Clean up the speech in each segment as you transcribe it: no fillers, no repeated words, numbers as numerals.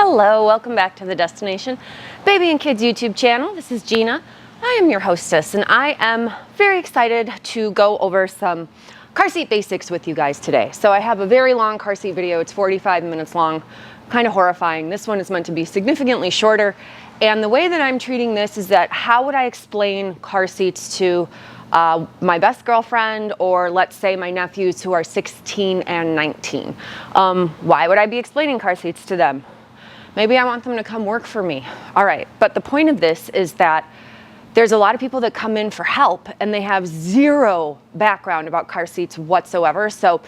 Hello, welcome back to the Destination Baby and Kids YouTube channel. This is Gina. I am your hostess and I am very excited to go over some car seat basics with you guys today. So I have a very long car seat video. It's 45 minutes long, kind of horrifying. This one is meant to be significantly shorter. And the way that I'm treating this is that how would I explain car seats to my best girlfriend, or let's say my nephews who are 16 and 19. Why would I be explaining car seats to them? Maybe I want them to come work for me. All right, but the point of this is that there's a lot of people that come in for help and they have zero background about car seats whatsoever. So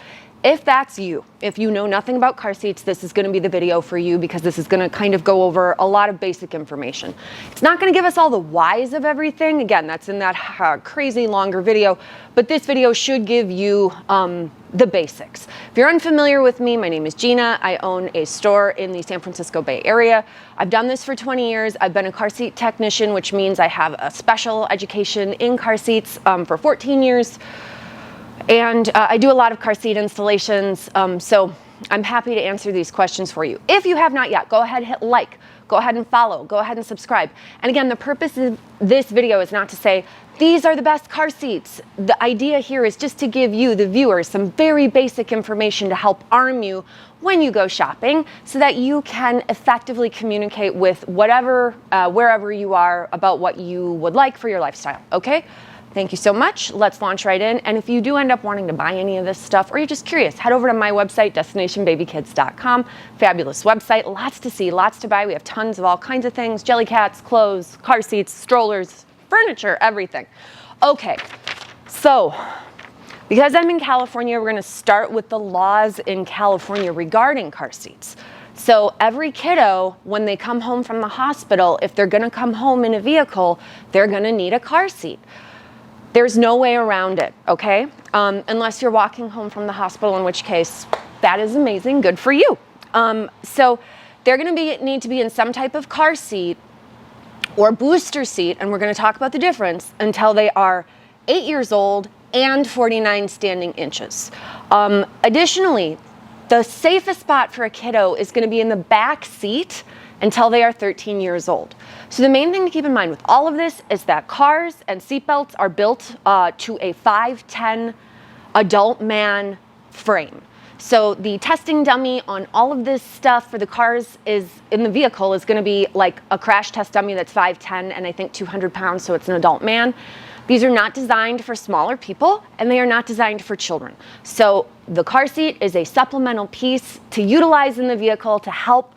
if that's you, if you know nothing about car seats, this is going to be the video for you, because this is going to kind of go over a lot of basic information. It's not going to give us all the whys of everything. Again, that's in that crazy longer video, but this video should give you the basics. If you're unfamiliar with me, my name is Gina. I own a store in the San Francisco Bay Area. I've done this for 20 years. I've been a car seat technician, which means I have a special education in car seats for 14 years. And I do a lot of car seat installations, so I'm happy to answer these questions for you. If you have not yet, go ahead and hit like, go ahead and follow, go ahead and subscribe. And again, the purpose of this video is not to say, these are the best car seats. The idea here is just to give you, the viewers, some very basic information to help arm you when you go shopping, so that you can effectively communicate with whatever, wherever you are, about what you would like for your lifestyle, okay? Thank you so much. Let's launch right in. And if you do end up wanting to buy any of this stuff, or you're just curious, head over to my website, destinationbabykids.com. Fabulous website, lots to see, lots to buy. We have tons of all kinds of things: jelly cats, clothes, car seats, strollers, furniture, everything. Okay, so because I'm in California, we're going to start with the laws in California regarding car seats. So every kiddo, when they come home from the hospital, if they're going to come home in a vehicle, they're going to need a car seat. There's no way around it, okay? Unless you're walking home from the hospital, in which case, that is amazing, good for you. So they're gonna need to be in some type of car seat or booster seat, and we're gonna talk about the difference, until they are 8 years old and 49 standing inches. Additionally, the safest spot for a kiddo is gonna be in the back seat until they are 13 years old. So the main thing to keep in mind with all of this is that cars and seatbelts are built to a 5'10" adult man frame. So the testing dummy on all of this stuff for the cars is in the vehicle is going to be like a crash test dummy that's 5'10" and I think 200 pounds, so it's an adult man. These are not designed for smaller people, and they are not designed for children. So the car seat is a supplemental piece to utilize in the vehicle to help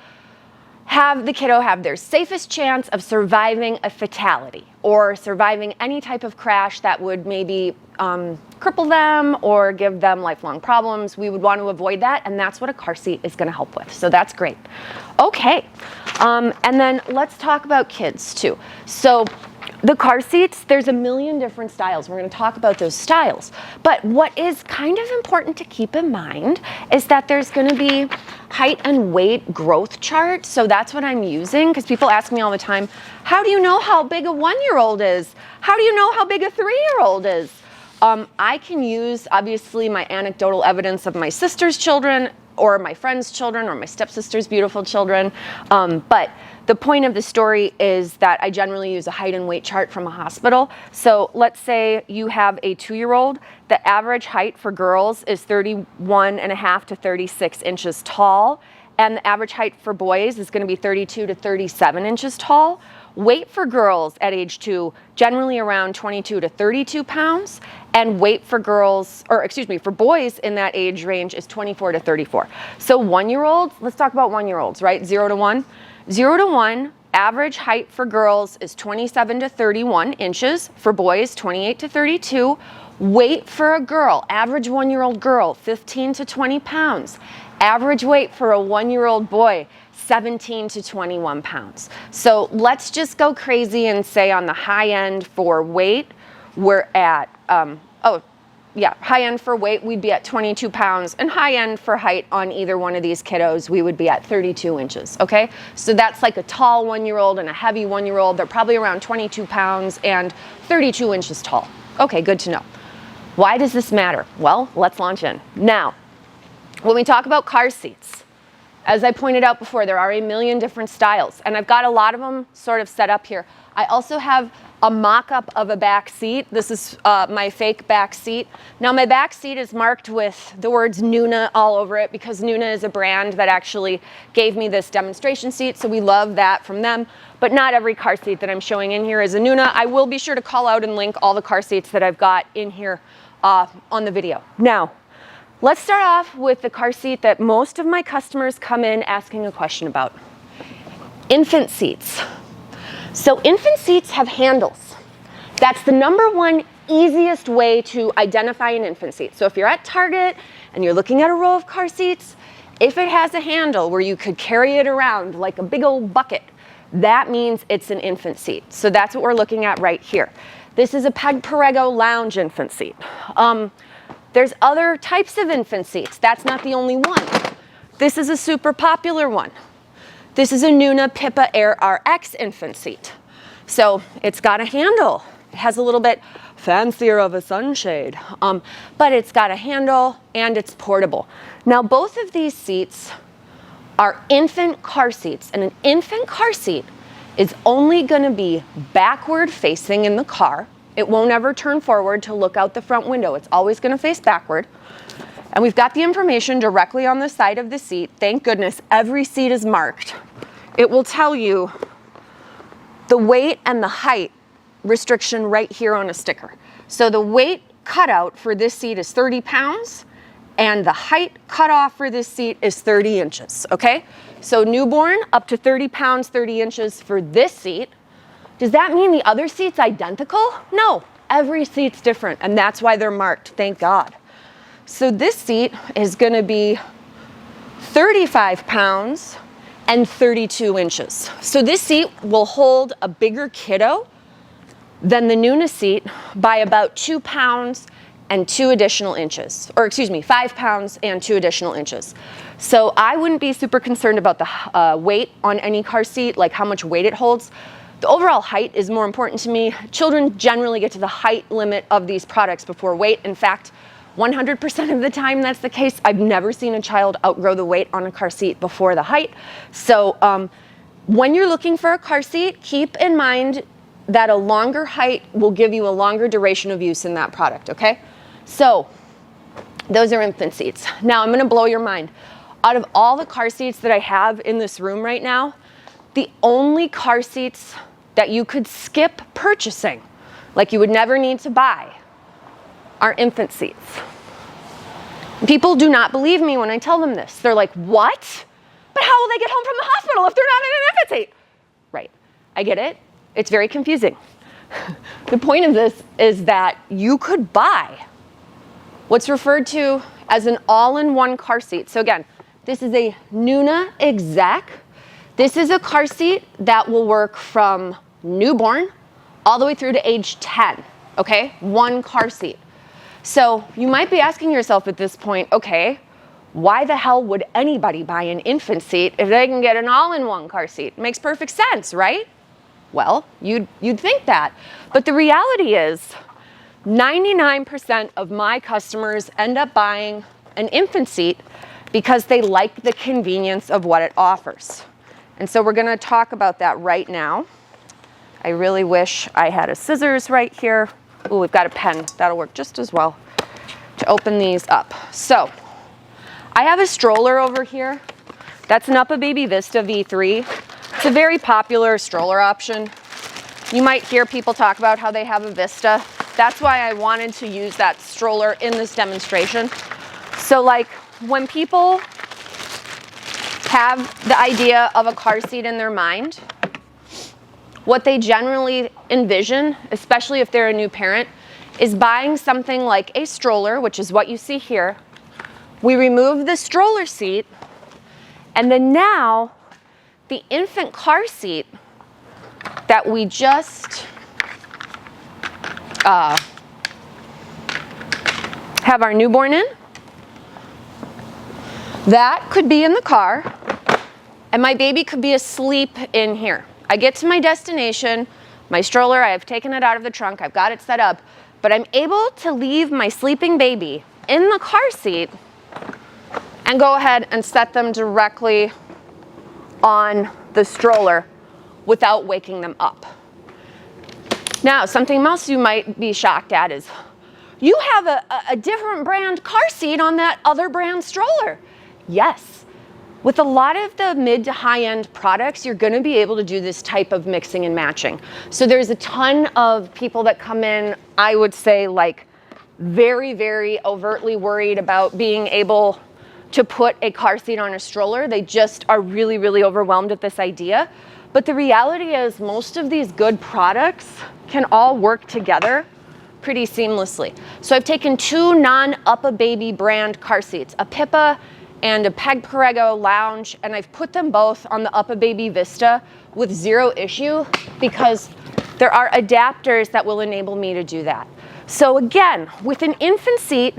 have the kiddo have their safest chance of surviving a fatality or surviving any type of crash that would maybe cripple them or give them lifelong problems. We would want to avoid that, and that's what a car seat is going to help with. So that's great. Okay, and then let's talk about kids too. So the car seats, there's a million different styles. We're going to talk about those styles. But what is kind of important to keep in mind is that there's going to be height and weight growth charts. So that's what I'm using, because people ask me all the time, how do you know how big a 1-year-old is? How do you know how big a 3-year-old is? I can use, obviously, my anecdotal evidence of my sister's children, or my friend's children, or my stepsister's beautiful children. But the point of the story is that I generally use a height and weight chart from a hospital. So let's say you have a 2-year-old. The average height for girls is 31.5 to 36 inches tall. And the average height for boys is going to be 32 to 37 inches tall. Weight for girls at age 2, generally around 22 to 32 pounds. And weight for girls, or excuse me, for boys in that age range is 24 to 34. So 1-year-olds, let's talk about 1-year-olds, right? 0 to 1. 0 to 1, average height for girls is 27 to 31 inches. For boys, 28 to 32. Weight for a girl, average 1-year-old girl, 15 to 20 pounds. Average weight for a 1-year-old boy, 17 to 21 pounds. So let's just go crazy and say on the high end for weight, we're at, high end for weight, we'd be at 22 pounds, and high end for height on either one of these kiddos, we would be at 32 inches, okay? So that's like a tall 1-year-old and a heavy 1-year-old. They're probably around 22 pounds and 32 inches tall. Okay, good to know. Why does this matter? Well, let's launch in. Now, when we talk about car seats, As I pointed out before, there are a million different styles, and I've got a lot of them sort of set up here. I also have a mock-up of a back seat. This is my fake back seat. Now my back seat is marked with the words Nuna all over it because Nuna is a brand that actually gave me this demonstration seat, so we love that from them. But not every car seat that I'm showing in here is a Nuna. I will be sure to call out and link all the car seats that I've got in here on the video. Now, let's start off with the car seat that most of my customers come in asking a question about. Infant seats. So infant seats have handles. That's the #1 easiest way to identify an infant seat. So if you're at Target and you're looking at a row of car seats, if it has a handle where you could carry it around like a big old bucket, that means it's an infant seat. So that's what we're looking at right here. This is a Peg Perego lounge infant seat. There's other types of infant seats. That's not the only one. This is a super popular one. This is a Nuna Pippa Air RX infant seat. So it's got a handle. It has a little bit fancier of a sunshade, but it's got a handle and it's portable. Now both of these seats are infant car seats, and an infant car seat is only going to be backward facing in the car. It won't ever turn forward to look out the front window. It's always going to face backward. And we've got the information directly on the side of the seat. Thank goodness every seat is marked. It will tell you the weight and the height restriction right here on a sticker. So the weight cutout for this seat is 30 pounds and the height cutoff for this seat is 30 inches, okay? So newborn up to 30 pounds, 30 inches for this seat. Does that mean the other seat's identical? No, every seat's different, and that's why they're marked, thank God. So this seat is gonna be 35 pounds and 32 inches. So this seat will hold a bigger kiddo than the Nuna seat by about 2 pounds and 2 additional inches, or excuse me, 5 pounds and 2 additional inches. So I wouldn't be super concerned about the weight on any car seat, like how much weight it holds. The overall height is more important to me. Children generally get to the height limit of these products before weight. In fact, 100% of the time that's the case. I've never seen a child outgrow the weight on a car seat before the height. So when you're looking for a car seat, keep in mind that a longer height will give you a longer duration of use in that product, okay? So those are infant seats. Now I'm gonna blow your mind. Out of all the car seats that I have in this room right now, the only car seats that you could skip purchasing, like you would never need to buy, are infant seats. People do not believe me when I tell them this. They're like, what? But how will they get home from the hospital if they're not in an infant seat? Right, I get it. It's very confusing. The point of this is that you could buy what's referred to as an all-in-one car seat. So again, this is a Nuna Exec. This is a car seat that will work from newborn all the way through to age 10, okay? One car seat. So you might be asking yourself at this point, okay, why the hell would anybody buy an infant seat if they can get an all-in-one car seat? Makes perfect sense, right? Well, you'd think that. But the reality is 99% of my customers end up buying an infant seat because they like the convenience of what it offers. And so we're gonna talk about that right now. I really wish I had a scissors right here. Ooh, we've got a pen, that'll work just as well to open these up. So, I have a stroller over here. That's an UPPAbaby Vista V3. It's a very popular stroller option. You might hear people talk about how they have a Vista. That's why I wanted to use that stroller in this demonstration. So like when people have the idea of a car seat in their mind, what they generally envision, especially if they're a new parent, is buying something like a stroller, which is what you see here. We remove the stroller seat, and then now the infant car seat that we just have our newborn in, that could be in the car, and my baby could be asleep in here. I get to my destination, my stroller, I have taken it out of the trunk, I've got it set up, but I'm able to leave my sleeping baby in the car seat and go ahead and set them directly on the stroller without waking them up. Now, something else you might be shocked at is you have a different brand car seat on that other brand stroller. Yes. With a lot of the mid to high-end products, you're going to be able to do this type of mixing and matching. So there's a ton of people that come in, I would say, like very, very overtly worried about being able to put a car seat on a stroller. They just are really, really overwhelmed at this idea. But the reality is most of these good products can all work together pretty seamlessly. So I've taken two non-Up-A-Baby brand car seats, a Pippa and a Peg Perego Lounge, and I've put them both on the Up-A-Baby Vista with zero issue because there are adapters that will enable me to do that. So again, with an infant seat,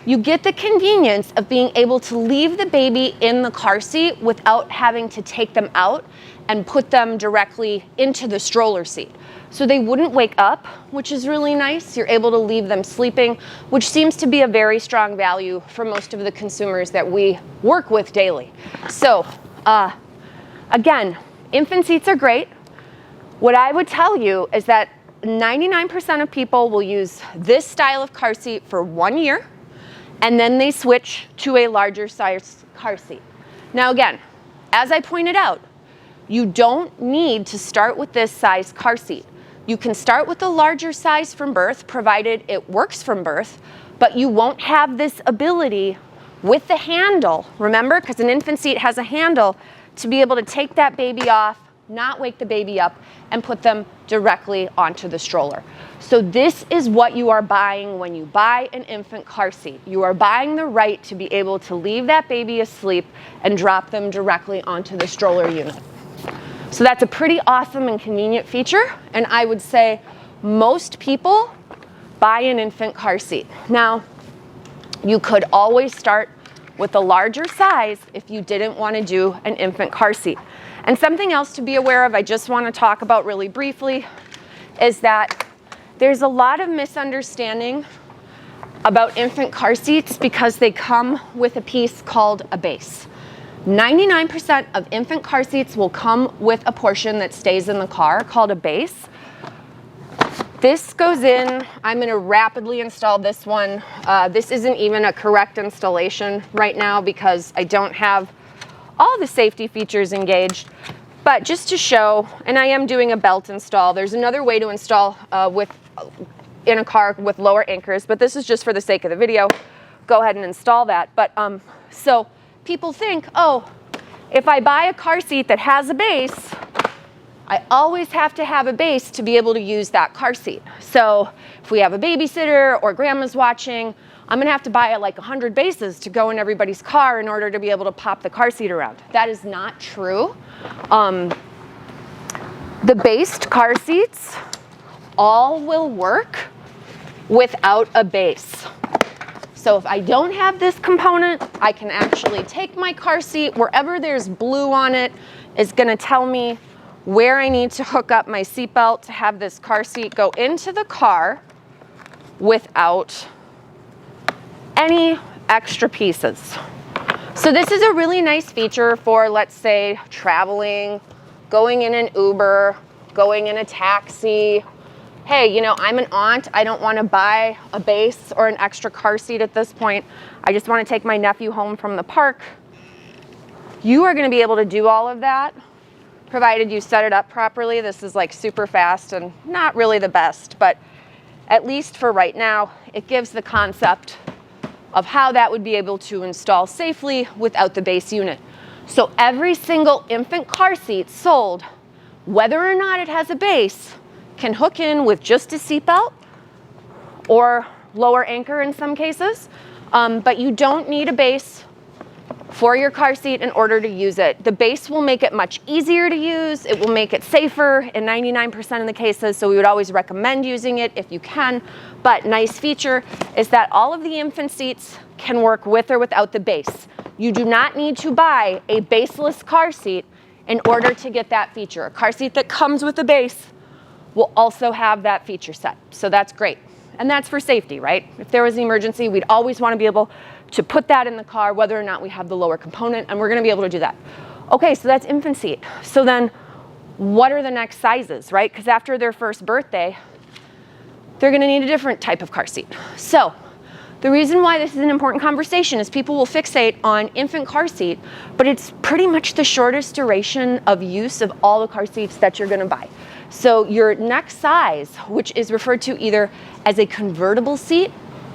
you get the convenience of being able to leave the baby in the car seat without having to take them out and put them directly into the stroller seat. So they wouldn't wake up, which is really nice. You're able to leave them sleeping, which seems to be a very strong value for most of the consumers that we work with daily. So again, infant seats are great. What I would tell you is that 99% of people will use this style of car seat for 1 year, and then they switch to a larger size car seat. Now again, as I pointed out, you don't need to start with this size car seat. You can start with the larger size from birth, provided it works from birth, but you won't have this ability with the handle, remember, because an infant seat has a handle, to be able to take that baby off, not wake the baby up, and put them directly onto the stroller. So this is what you are buying when you buy an infant car seat. You are buying the right to be able to leave that baby asleep and drop them directly onto the stroller unit. So that's a pretty awesome and convenient feature, and I would say most people buy an infant car seat. Now, you could always start with a larger size if you didn't want to do an infant car seat. And something else to be aware of, I just want to talk about really briefly, is that there's a lot of misunderstanding about infant car seats because they come with a piece called a base. 99% of infant car seats will come with a portion that stays in the car called a base. This goes in. I'm going to rapidly install this one. This isn't even a correct installation right now because I don't have all the safety features engaged. But just to show, and I am doing a belt install. There's another way to install in a car with lower anchors, but this is just for the sake of the video. Go ahead and install that. But so people think, oh, if I buy a car seat that has a base, I always have to have a base to be able to use that car seat. So if we have a babysitter or grandma's watching, I'm gonna have to buy like 100 bases to go in everybody's car in order to be able to pop the car seat around. That is not true. The based car seats all will work without a base. So if I don't have this component, I can actually take my car seat, wherever there's blue on it is gonna tell me where I need to hook up my seatbelt to have this car seat go into the car without any extra pieces. So this is a really nice feature for, let's say, traveling, going in an Uber, going in a taxi. Hey, you know, I'm an aunt. I don't want to buy a base or an extra car seat at this point. I just want to take my nephew home from the park. You are going to be able to do all of that, provided you set it up properly. This is like super fast and not really the best, but at least for right now, it gives the concept of how that would be able to install safely without the base unit. So every single infant car seat sold, whether or not it has a base, can hook in with just a seatbelt or lower anchor in some cases, but you don't need a base for your car seat in order to use it. The base will make it much easier to use. It will make it safer in 99% of the cases, so we would always recommend using it if you can. But nice feature is that all of the infant seats can work with or without the base. You do not need to buy a baseless car seat in order to get that feature. A car seat that comes with a base will also have that feature set, so that's great. And that's for safety, right? If there was an emergency, we'd always want to be able to put that in the car, whether or not we have the lower component, and we're going to be able to do that. Okay, so that's infant seat. So then what are the next sizes, right? Because after their first birthday, they're going to need a different type of car seat. So the reason why this is an important conversation is people will fixate on infant car seat, but it's pretty much the shortest duration of use of all the car seats that you're going to buy. So your next size, which is referred to either as a convertible seat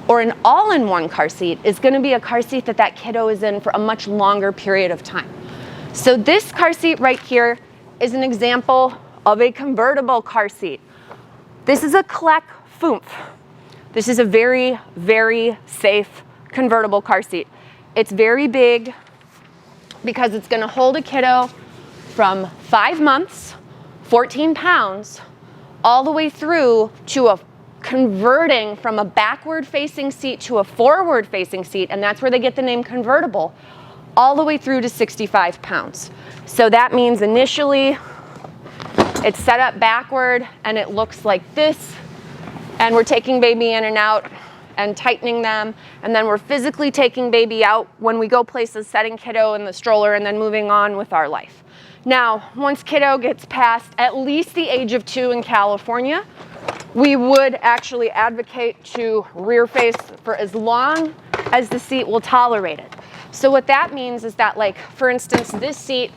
or an all-in-one car seat, is going to be a car seat that that kiddo is in for a much longer period of time. So this car seat right here is an example of a convertible car seat. This is a Kleck Foomph. This is a very, very safe convertible car seat. It's very big because it's going to hold a kiddo from 5 months, 14 pounds, all the way through to a converting from a backward-facing seat to a forward-facing seat, and that's where they get the name convertible, all the way through to 65 pounds. So that means initially it's set up backward and it looks like this, and we're taking baby in and out and tightening them, and then we're physically taking baby out when we go places, setting kiddo in the stroller, and then moving on with our life. Now, once kiddo gets past at least the age of 2 in California, we would actually advocate to rear face for as long as the seat will tolerate it. So what that means is that, like, for instance, this seat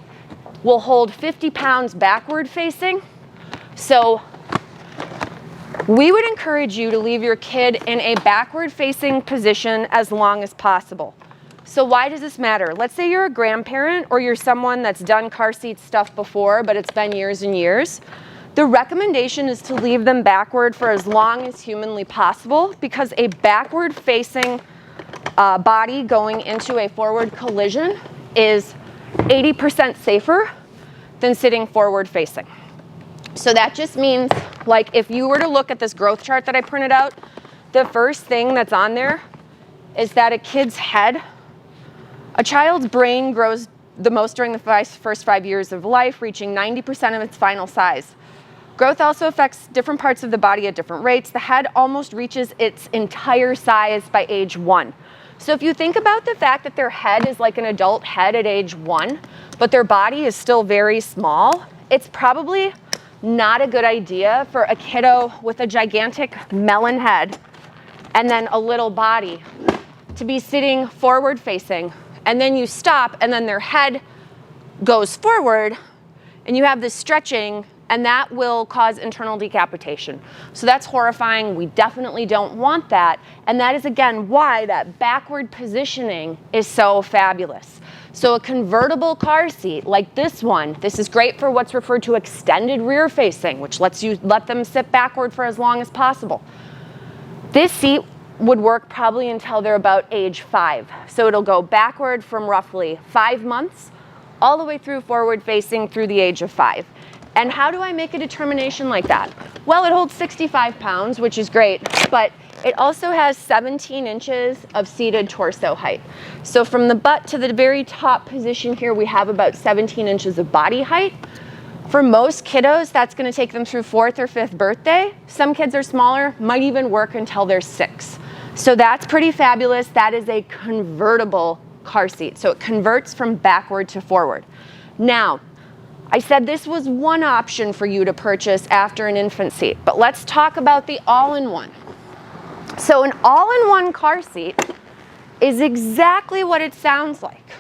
will hold 50 pounds backward facing. So we would encourage you to leave your kid in a backward facing position as long as possible. So why does this matter? Let's say you're a grandparent or you're someone that's done car seat stuff before, but it's been years and years. The recommendation is to leave them backward for as long as humanly possible, because a backward facing body going into a forward collision is 80% safer than sitting forward facing. So that just means, like, if you were to look at this growth chart that I printed out, the first thing that's on there is that a child's brain grows the most during the first 5 years of life, reaching 90% of its final size. Growth also affects different parts of the body at different rates. The head almost reaches its entire size by age 1. So if you think about the fact that their head is like an adult head at age 1, but their body is still very small, it's probably not a good idea for a kiddo with a gigantic melon head and then a little body to be sitting forward facing, and then you stop and then their head goes forward and you have this stretching, and that will cause internal decapitation. So that's horrifying. We definitely don't want that. And that is, again, why that backward positioning is so fabulous. So a convertible car seat like this one, this is great for what's referred to extended rear facing, which lets you let them sit backward for as long as possible. This seat would work probably until they're about age 5. So it'll go backward from roughly 5 months all the way through forward facing through the age of 5. And how do I make a determination like that? Well, it holds 65 pounds, which is great, but it also has 17 inches of seated torso height. So from the butt to the very top position here, we have about 17 inches of body height. For most kiddos, that's going to take them through 4th or 5th birthday. Some kids are smaller, might even work until they're 6. So that's pretty fabulous. That is a convertible car seat. So it converts from backward to forward. Now, I said this was one option for you to purchase after an infant seat, but let's talk about the all-in-one. So an all-in-one car seat is exactly what it sounds like.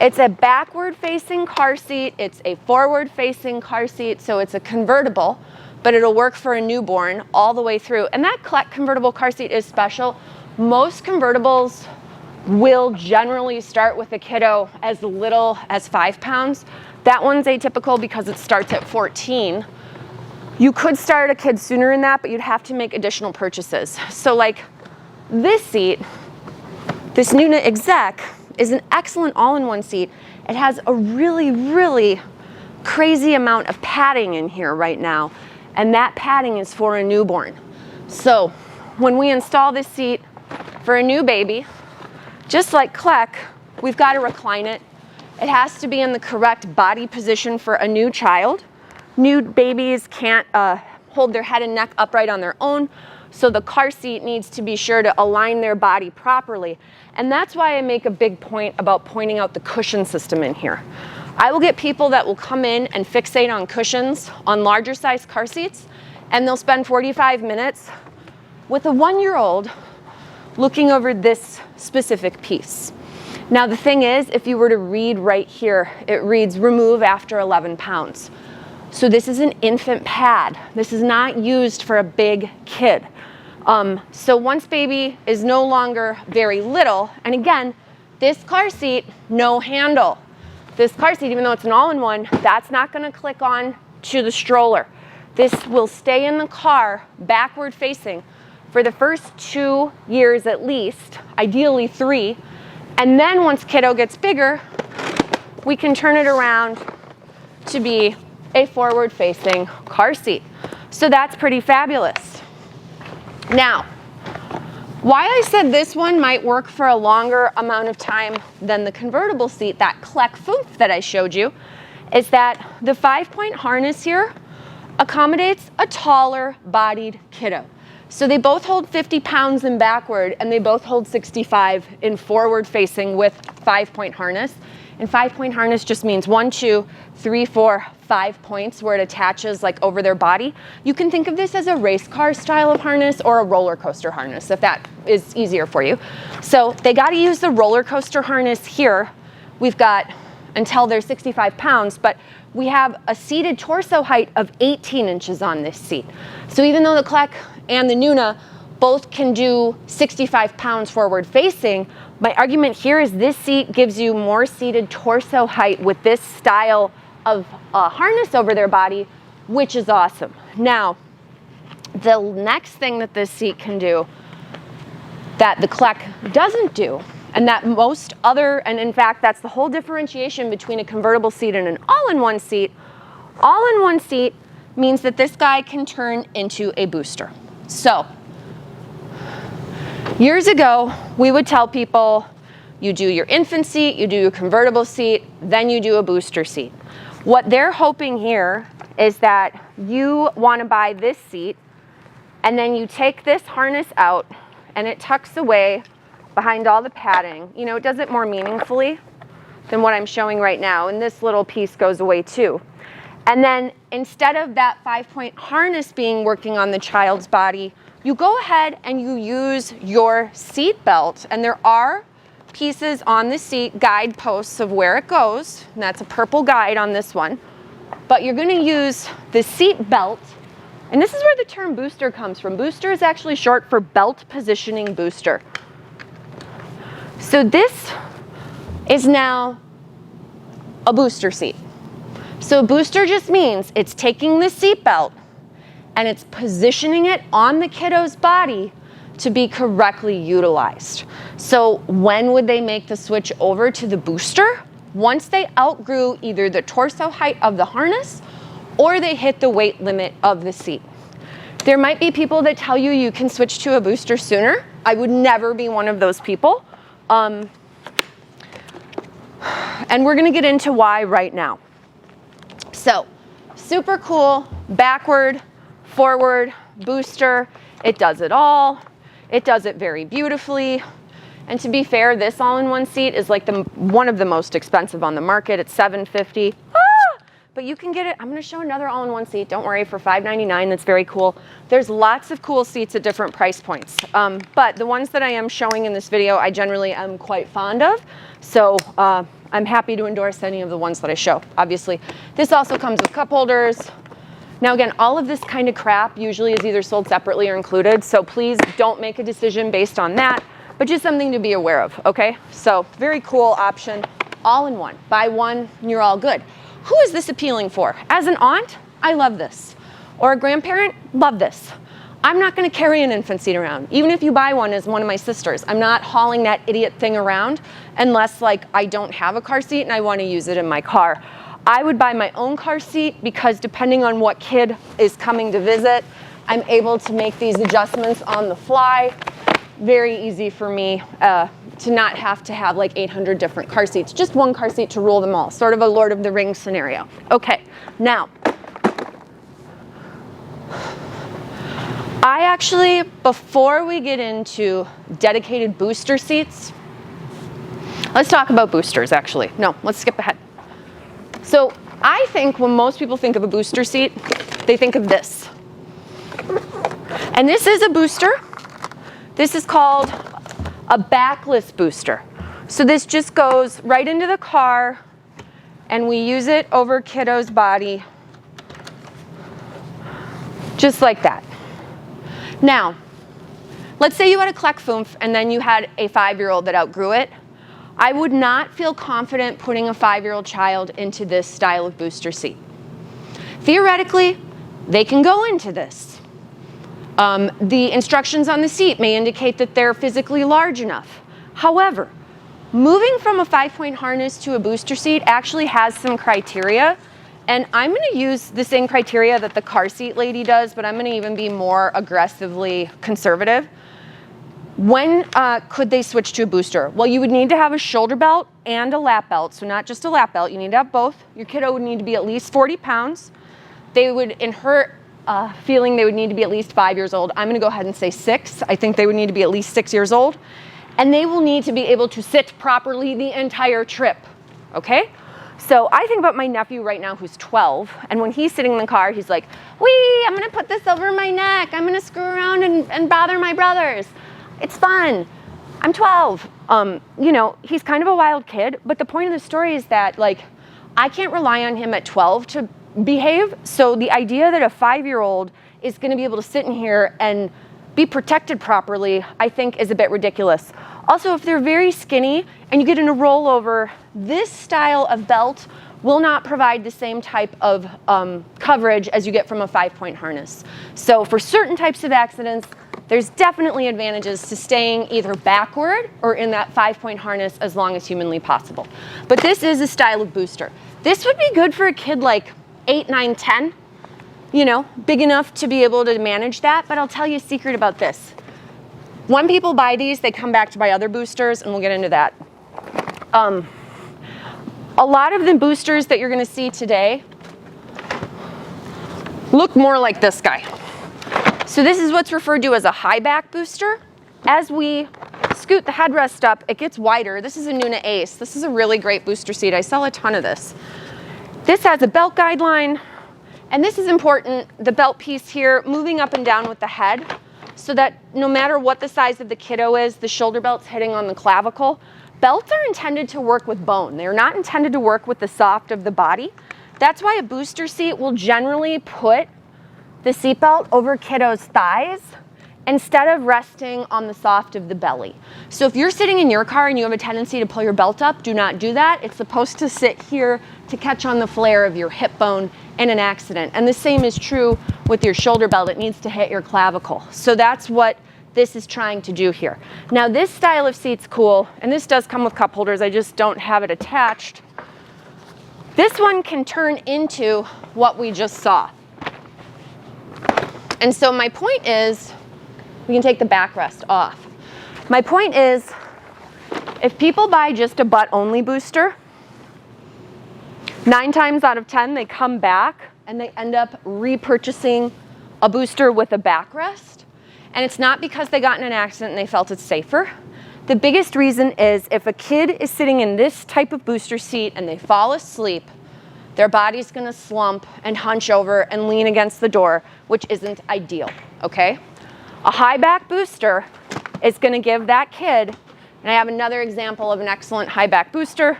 It's a backward-facing car seat, it's a forward-facing car seat, so it's a convertible, but it'll work for a newborn all the way through. And that Kleck convertible car seat is special. Most convertibles will generally start with a kiddo as little as 5 pounds. That one's atypical because it starts at 14. You could start a kid sooner than that, but you'd have to make additional purchases. So like this seat, this Nuna Exec, is an excellent all-in-one seat. It has a really, really crazy amount of padding in here right now, and that padding is for a newborn. So when we install this seat for a new baby, just like Kleck, we've got to recline it. It has to be in the correct body position for a new child. New babies can't hold their head and neck upright on their own, So the car seat needs to be sure to align their body properly. And that's why I make a big point about pointing out the cushion system in here. I will get people that will come in and fixate on cushions on larger size car seats, and they'll spend 45 minutes with a 1-year-old looking over this specific piece. Now the thing is, if you were to read right here, it reads remove after 11 pounds. So this is an infant pad. This is not used for a big kid. So once baby is no longer very little, and again, this car seat, no handle. This car seat, even though it's an all-in-one, that's not gonna click on to the stroller. This will stay in the car backward facing for the first 2 years at least, ideally 3. And then once kiddo gets bigger, we can turn it around to be a forward-facing car seat. So that's pretty fabulous. Now, why I said this one might work for a longer amount of time than the convertible seat, that Kleck Foof that I showed you, is that the 5-point harness here accommodates a taller bodied kiddo. So they both hold 50 pounds in backward, and they both hold 65 in forward facing with 5-point harness. And 5-point harness just means 1, 2, 3, 4, 5 points where it attaches like over their body. You can think of this as a race car style of harness or a roller coaster harness if that is easier for you. So they got to use the roller coaster harness here. We've got until they're 65 pounds, but we have a seated torso height of 18 inches on this seat. So even though the Kleck and the Nuna both can do 65 pounds forward facing, my argument here is this seat gives you more seated torso height with this style of harness over their body, which is awesome. Now, the next thing that this seat can do that the Kleck doesn't do, and that most other, and in fact, that's the whole differentiation between a convertible seat and an all-in-one seat. All-in-one seat means that this guy can turn into a booster. So, years ago, we would tell people, you do your infant seat, you do your convertible seat, then you do a booster seat. What they're hoping here is that you want to buy this seat, and then you take this harness out, and it tucks away behind all the padding. You know, it does it more meaningfully than what I'm showing right now, and this little piece goes away too. And then instead of that 5-point harness being working on the child's body, you go ahead and you use your seat belt, and there are pieces on the seat, guideposts of where it goes, and that's a purple guide on this one. But you're going to use the seat belt, and this is where the term booster comes from. Booster is actually short for belt positioning booster. So this is now a booster seat. So booster just means it's taking the seat belt and it's positioning it on the kiddo's body to be correctly utilized. So when would they make the switch over to the booster? Once they outgrew either the torso height of the harness or they hit the weight limit of the seat. There might be people that tell you you can switch to a booster sooner. I would never be one of those people. And we're gonna get into why right now. So, super cool, backward, forward, booster. It does it all. It does it very beautifully. And to be fair, this all-in-one seat is like one of the most expensive on the market. It's $750. But you can get it. I'm going to show another all-in-one seat. Don't worry, for $599. That's very cool. There's lots of cool seats at different price points. But the ones that I am showing in this video, I generally am quite fond of. So I'm happy to endorse any of the ones that I show, obviously. This also comes with cup holders. Now again, all of this kind of crap usually is either sold separately or included. So please don't make a decision based on that, but just something to be aware of, okay? So very cool option, all-in-one. Buy one and you're all good. Who is this appealing for? As an aunt, I love this. Or a grandparent, love this. I'm not gonna carry an infant seat around. Even if you buy one as one of my sisters, I'm not hauling that idiot thing around unless like I don't have a car seat and I wanna use it in my car. I would buy my own car seat because depending on what kid is coming to visit, I'm able to make these adjustments on the fly. Very easy for me to not have to have like 800 different car seats. Just one car seat to rule them all. Sort of a Lord of the Rings scenario. Okay, now, I actually, before we get into dedicated booster seats, let's talk about boosters actually. No, let's skip ahead. So I think when most people think of a booster seat, they think of this. And this is a booster. This is called a backless booster. So this just goes right into the car and we use it over kiddo's body just like that. Now, let's say you had a Kleckfumpf and then you had a 5-year-old that outgrew it. I would not feel confident putting a 5-year-old child into this style of booster seat. Theoretically, they can go into this. The instructions on the seat may indicate that they're physically large enough. However, moving from a 5-point harness to a booster seat actually has some criteria, and I'm going to use the same criteria that the car seat lady does, but I'm going to even be more aggressively conservative. When could they switch to a booster? Well, you would need to have a shoulder belt and a lap belt, so not just a lap belt, you need to have both. Your kiddo would need to be at least 40 pounds. They would, in her feeling, they would need to be at least 5 years old. I'm going to go ahead and say 6. I think they would need to be at least 6 years old. And they will need to be able to sit properly the entire trip, okay? So I think about my nephew right now who's 12, and when he's sitting in the car, he's like, wee, I'm gonna put this over my neck. I'm gonna screw around and bother my brothers. It's fun. I'm 12. You know, he's kind of a wild kid, but the point of the story is that, like, I can't rely on him at 12 to behave, so the idea that a 5-year-old is gonna be able to sit in here and be protected properly, I think is a bit ridiculous. Also, if they're very skinny and you get in a rollover, this style of belt will not provide the same type of coverage as you get from a 5-point harness. So for certain types of accidents, there's definitely advantages to staying either backward or in that 5-point harness as long as humanly possible. But this is a style of booster. This would be good for a kid like 8, 9, 10. You know, big enough to be able to manage that, but I'll tell you a secret about this. When people buy these, they come back to buy other boosters, and we'll get into that. A lot of the boosters that you're gonna see today look more like this guy. So this is what's referred to as a high back booster. As we scoot the headrest up, it gets wider. This is a Nuna Ace. This is a really great booster seat. I sell a ton of this. This has a belt guideline. And this is important, the belt piece here, moving up and down with the head so that no matter what the size of the kiddo is, the shoulder belt's hitting on the clavicle. Belts are intended to work with bone. They're not intended to work with the soft of the body. That's why a booster seat will generally put the seatbelt over kiddo's thighs instead of resting on the soft of the belly. So if you're sitting in your car and you have a tendency to pull your belt up, do not do that. It's supposed to sit here to catch on the flare of your hip bone in an accident. And the same is true with your shoulder belt. It needs to hit your clavicle. So that's what this is trying to do here. Now this style of seat's cool, and this does come with cup holders. I just don't have it attached. This one can turn into what we just saw. And so my point is, we can take the backrest off. My point is, if people buy just a butt-only booster, 9 times out of 10, they come back and they end up repurchasing a booster with a backrest. And it's not because they got in an accident and they felt it's safer. The biggest reason is if a kid is sitting in this type of booster seat and they fall asleep, their body's gonna slump and hunch over and lean against the door, which isn't ideal, okay? A high back booster is gonna give that kid, and I have another example of an excellent high back booster,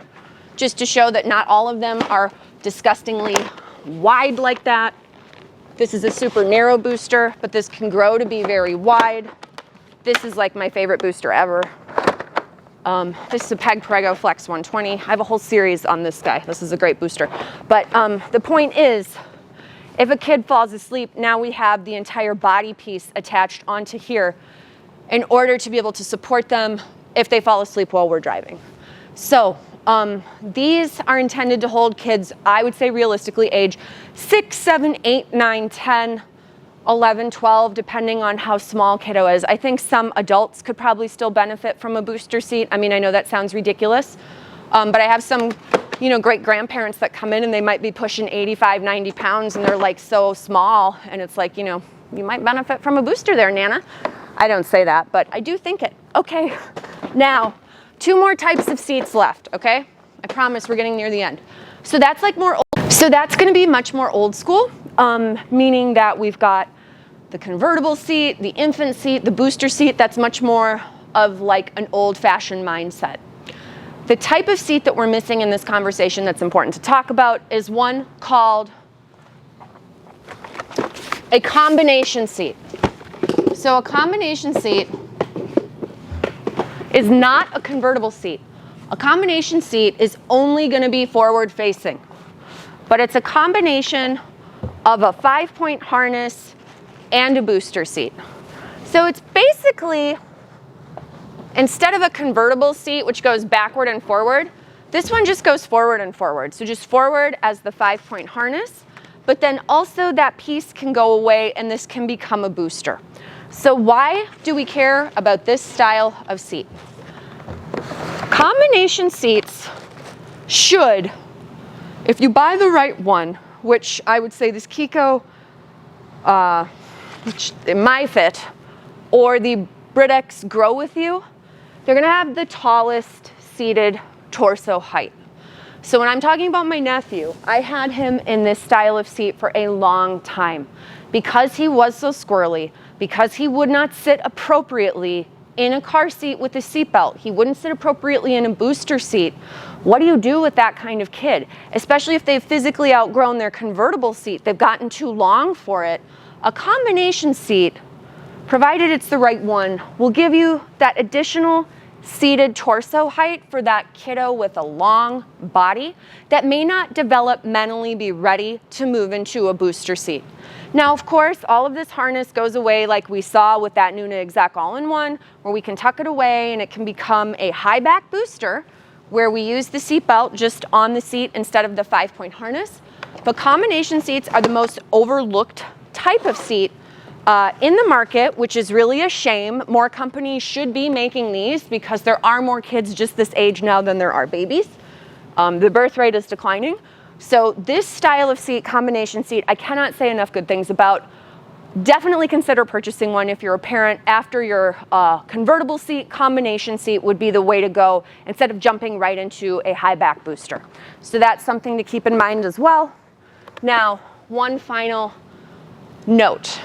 just to show that not all of them are disgustingly wide like that. This is a super narrow booster, but this can grow to be very wide. This is like my favorite booster ever. This is a Peg Prego Flex 120. I have a whole series on this guy. This is a great booster. But the point is, if a kid falls asleep, now we have the entire body piece attached onto here in order to be able to support them if they fall asleep while we're driving. So these are intended to hold kids, I would say realistically, age 6, 7, 8, 9, 10, 11, 12, depending on how small kiddo is. I think some adults could probably still benefit from a booster seat. I mean, I know that sounds ridiculous, but I have some, you know, great grandparents that come in and they might be pushing 85, 90 pounds and they're like so small, and it's like, you know, you might benefit from a booster there, Nana. I don't say that, but I do think it. Okay, now 2 more types of seats left, okay? I promise we're getting near the end. So that's like more old, so that's gonna be much more old school, meaning that we've got the convertible seat, the infant seat, the booster seat. That's much more of like an old-fashioned mindset. The type of seat that we're missing in this conversation that's important to talk about is one called a combination seat. So a combination seat is not a convertible seat. A combination seat is only going to be forward facing, but it's a combination of a 5-point harness and a booster seat. So it's basically, instead of a convertible seat, which goes backward and forward, this one just goes forward and forward. So just forward as the 5-point harness, but then also that piece can go away and this can become a booster. So why do we care about this style of seat? Combination seats should, if you buy the right one, which I would say this Kiko, which it might fit, or the Britex Grow With You, they're gonna have the tallest seated torso height. So when I'm talking about my nephew, I had him in this style of seat for a long time because he was so squirrely, because he would not sit appropriately in a car seat with a seatbelt. He wouldn't sit appropriately in a booster seat. What do you do with that kind of kid? Especially if they've physically outgrown their convertible seat, they've gotten too long for it. A combination seat, provided it's the right one, will give you that additional seated torso height for that kiddo with a long body that may not develop mentally be ready to move into a booster seat. Now, of course, all of this harness goes away like we saw with that Nuna Exec All-in-One, where we can tuck it away and it can become a high back booster where we use the seatbelt just on the seat instead of the 5-point harness. But combination seats are the most overlooked type of seat in the market, which is really a shame. More companies should be making these because there are more kids just this age now than there are babies. The birth rate is declining. So this style of seat, combination seat, I cannot say enough good things about. Definitely consider purchasing one if you're a parent. After your convertible seat, combination seat would be the way to go instead of jumping right into a high back booster. So that's something to keep in mind as well. Now, one final note.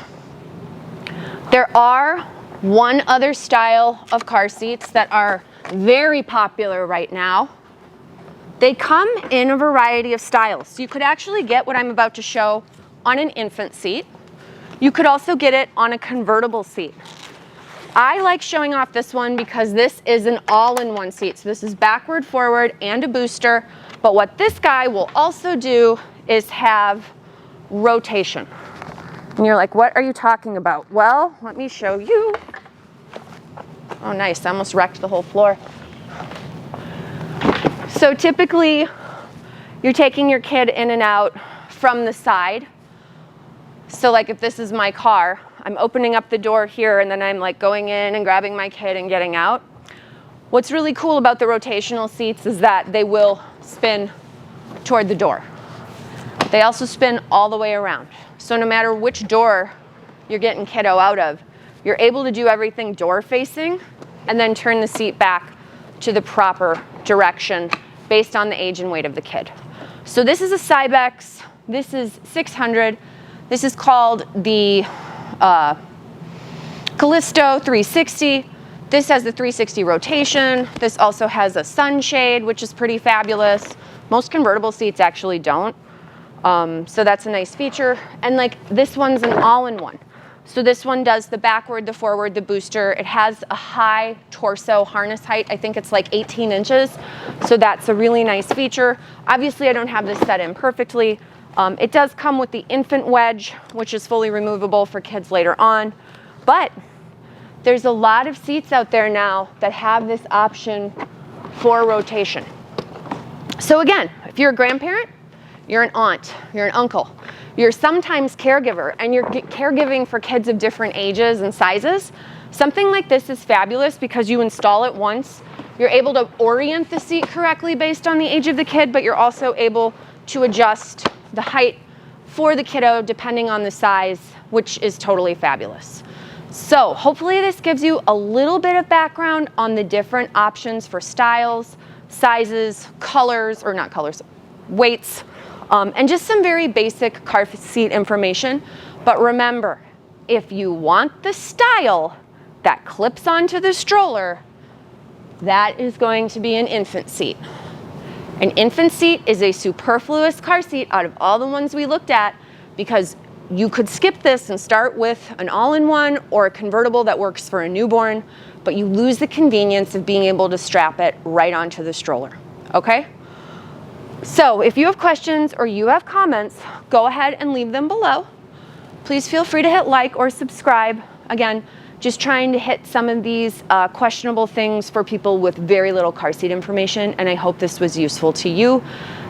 There are one other style of car seats that are very popular right now. They come in a variety of styles. So you could actually get what I'm about to show on an infant seat. You could also get it on a convertible seat. I like showing off this one because this is an all-in-one seat. So this is backward, forward, and a booster. But what this guy will also do is have rotation. And you're like, what are you talking about? Well, let me show you. Oh, nice, I almost wrecked the whole floor. So typically, you're taking your kid in and out from the side. So like if this is my car, I'm opening up the door here and then I'm like going in and grabbing my kid and getting out. What's really cool about the rotational seats is that they will spin toward the door. They also spin all the way around. So no matter which door you're getting kiddo out of, you're able to do everything door facing and then turn the seat back to the proper direction based on the age and weight of the kid. So this is a Cybex, this is 600, this is called the Callisto 360. This has the 360 rotation. This also has a sunshade, which is pretty fabulous. Most convertible seats actually don't. So that's a nice feature. And like this one's an all-in-one. So this one does the backward, the forward, the booster. It has a high torso harness height. I think it's like 18 inches. So that's a really nice feature. Obviously, I don't have this set in perfectly. It does come with the infant wedge, which is fully removable for kids later on. But there's a lot of seats out there now that have this option for rotation. So again, if you're a grandparent, you're an aunt, you're an uncle, you're sometimes caregiver, and you're caregiving for kids of different ages and sizes, something like this is fabulous because you install it once. You're able to orient the seat correctly based on the age of the kid, but you're also able to adjust the height for the kiddo, depending on the size, which is totally fabulous. So hopefully this gives you a little bit of background on the different options for styles, sizes, colors, or not colors, weights, and just some very basic car seat information. But remember, if you want the style that clips onto the stroller, that is going to be an infant seat. An infant seat is a superfluous car seat out of all the ones we looked at, because you could skip this and start with an all-in-one or a convertible that works for a newborn, but you lose the convenience of being able to strap it right onto the stroller, okay? So if you have questions or you have comments, go ahead and leave them below. Please feel free to hit like or subscribe. Again, just trying to hit some of these questionable things for people with very little car seat information, and I hope this was useful to you.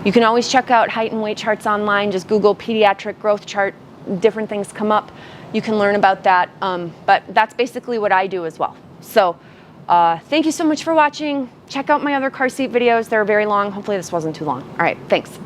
You can always check out height and weight charts online. Just Google pediatric growth chart, different things come up. You can learn about that, but that's basically what I do as well. So thank you so much for watching. Check out my other car seat videos. They're very long. Hopefully this wasn't too long. All right, thanks.